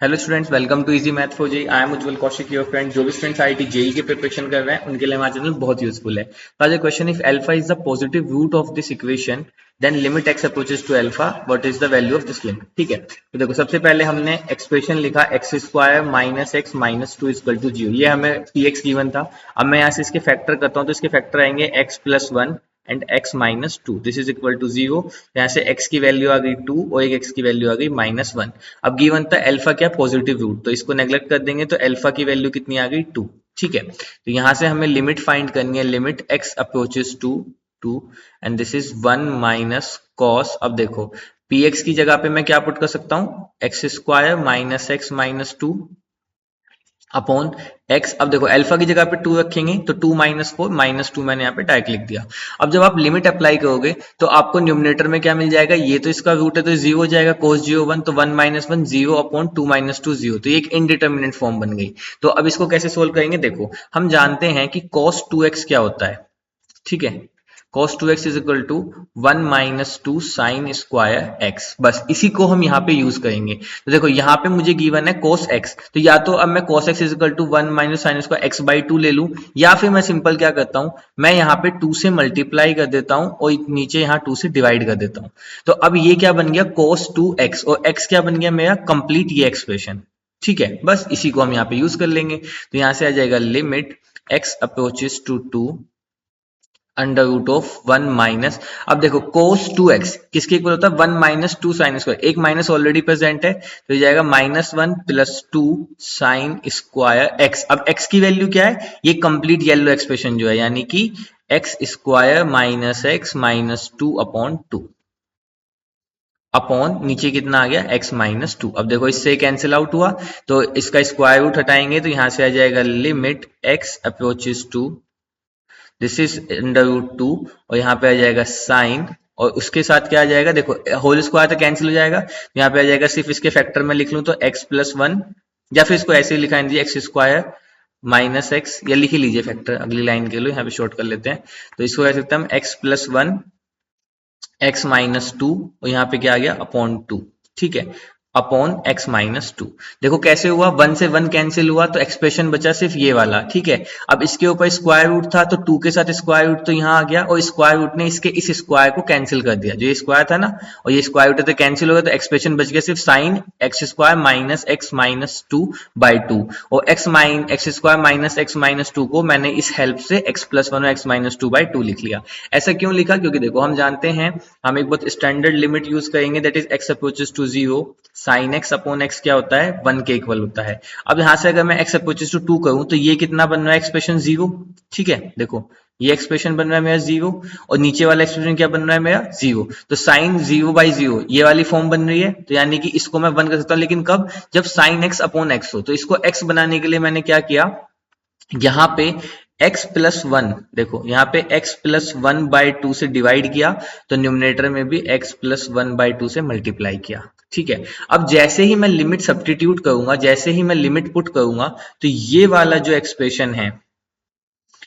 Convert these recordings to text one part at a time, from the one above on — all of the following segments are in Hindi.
Hello students, welcome to easy math for JEE. I am Ujjwal Kaushik, your friend. जो भी स्टूडेंट्स आईआईटी जेई की प्रिपरेशन कर रहे हैं उनके लिए हमारा चैनल बहुत यूजफुल है। तो आज question, if alpha is the positive root of this equation then limit x approaches to alpha, what is the value of this limit. ठीक है, तो देखो सबसे पहले हमने एक्सप्रेशन लिखा x square minus x minus two equal to zero. ये हमें पी एक्स गिवन था। अब मैं यहाँ से इसके फैक्टर करता हूँ तो इसके फैक्टर आएंगे x plus one and x minus two, this is equal to zero. यहाँ से x की वैल्यू आ गई 2 और एक x की वैल्यू आ गई माइनस वन। अब गिवन था अल्फा क्या, पॉजिटिव रूट, तो इसको नेग्लेक्ट कर देंगे तो अल्फा की वैल्यू कितनी आ गई 2। ठीक है, तो यहाँ से हमें लिमिट फाइंड करनी है, limit x approaches to 2 and this is 1 minus cos. अब देखो px की जगह पे मैं क्या पुट कर सकता हूँ, x square minus x minus two upon x. अब देखो अल्फा की जगह पे 2 रखेंगे तो 2 माइनस फोर माइनस टू, मैंने यहाँ पे डायरेक्ट लिख दिया। अब जब आप लिमिट अप्लाई करोगे तो आपको न्यूमरेटर में क्या मिल जाएगा, ये तो इसका रूट है तो जीरो हो जाएगा, कोस जीरो वन, तो 1 minus one zero upon 2 minus two zero, तो ये एक इनडिटर्मिनेट फॉर्म बन गई। तो अब इसको कैसे सोल्व करेंगे, देखो हम जानते हैं कि cos 2x क्या होता है। ठीक है, cos 2x is equal to 1 minus two sine square x, बस इसी को हम यहाँ पे यूज करेंगे। तो देखो यहाँ पे मुझे गिवन है cos x, तो या तो अब मैं cos x is equal to 1 minus sine square x by two ले लूं, या फिर मैं सिंपल क्या करता हूं, मैं यहाँ पे 2 से मल्टीप्लाई कर देता हूं और नीचे यहाँ 2 से डिवाइड कर देता हूं। तो अब ये क्या बन गया cos 2x, और x क्या बन गया मेरा, कंप्लीट ये एक्सप्रेशन। ठीक है, बस इसी को हम यहाँ पे यूज कर लेंगे। तो यहाँ से आ जाएगा limit x approaches to 2 under root of 1 minus, अब देखो cos 2x किसके इक्वल होता है, 1 माइनस टू साइन स्क्वायर, एक माइनस ऑलरेडी प्रेजेंट है तो ये जाएगा minus one plus two sine square x। अब x की वैल्यू क्या है, ये कंप्लीट येलो एक्सप्रेशन जो है, यानी कि x square minus x minus two upon two, upon नीचे कितना आ गया x माइनस टू। अब देखो इससे कैंसिल आउट हुआ तो इसका स्क्वायर रूट हटाएंगे तो यहां से आ जाएगा limit x approaches to, this is under root two, और यहाँ पे आ जाएगा साइन, और उसके साथ क्या आ जाएगा, देखो होल स्क्वायर तो कैंसिल हो जाएगा, यहाँ पे आ जाएगा सिर्फ इसके फैक्टर में लिख लूं तो x प्लस वन, या फिर इसको ऐसे ही लिखा दीजिए एक्स स्क्वायर माइनस एक्स, या लिख ही लीजिए फैक्टर अगली लाइन के लिए, यहाँ पे शॉर्ट कर लेते हैं। तो इसको कह सकते हैं हम x plus one x minus to, और यहाँ पे क्या आ गया अपॉन टू। ठीक है, अपॉन एक्स माइनस टू। देखो कैसे हुआ, वन से वन कैंसिल हुआ तो एक्सप्रेशन बचा सिर्फ ये वाला। ठीक है, अब इसके ऊपर स्क्वायर रूट था तो टू के साथ स्क्वायर रूट तो यहाँ आ गया, और स्क्वायर रूट ने इसके इस स्क्वायर को कैंसिल कर दिया, जो ये स्क्वायर था ना और ये स्क्वायर रूट तो कैंसिल हो गया, तो एक्सप्रेशन बच गया सिर्फ sine X square minus x minus two by two, और X square minus x minus two को मैंने इस हेल्प से एक्स प्लस वन और X minus two by two लिख लिया। ऐसा क्यों लिखा, क्योंकि देखो हम जानते हैं हम एक बहुत स्टैंडर्ड लिमिट यूज करेंगे, that is x approaches to zero, sine x upon x क्या होता है, वन के इक्वल होता है। अब यहां से अगर मैं एक्स अप्रोचेस टू टू करूं तो ये कितना बन रहा है, एक्सप्रेशन जीरो। ठीक है, देखो ये एक्सप्रेशन बन रहा है मेरा जीरो, और नीचे वाला एक्सप्रेशन क्या बन रहा है मेरा, जीरो। तो साइन जीरो बाई जीरो ये वाली फॉर्म बन रही है, तो यानी कि इसको मैं वन कर सकता हूं, लेकिन कब, जब साइन एक्स अपॉन एक्स हो। तो इसको एक्स बनाने के लिए मैंने क्या किया, यहाँ पे x प्लस वन, देखो यहाँ पे x plus one by two से डिवाइड किया, तो न्यूमरेटर में भी x plus one by two से मल्टीप्लाई किया। ठीक है, अब जैसे ही मैं लिमिट सब्स्टिट्यूट करूंगा, जैसे ही मैं लिमिट पुट करूंगा, तो ये वाला जो एक्सप्रेशन है,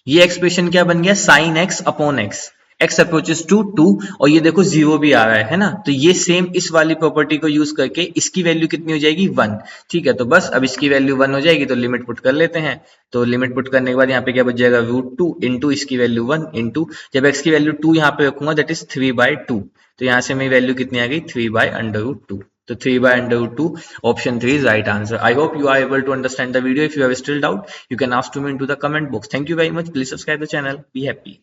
ये एक्सप्रेशन क्या बन गया, sine x upon x, x approaches to two, और ये देखो जीरो भी आ रहा है ना, तो ये सेम इस वाली प्रॉपर्टी को यूज करके इसकी वैल्यू कितनी हो जाएगी, वन। ठीक है, तो बस अब इसकी वैल्यू वन हो जाएगी, तो लिमिट पुट कर लेते हैं। तो लिमिट पुट करने के बाद यहाँ पे क्या बच जाएगा, रूट टू इंटू इसकी वैल्यू वन, इंटू जब एक्स की वैल्यू टू यहाँ पे रखूंगा that is three by two, तो यहाँ से मेरी वैल्यू कितनी आ गई, three by under root two. तो 3 by under root 2, option 3 is right answer. I hope you are able to understand the video. If you have still doubt, you can ask to me into the comment box. Thank you very much. Please subscribe the channel. Be happy.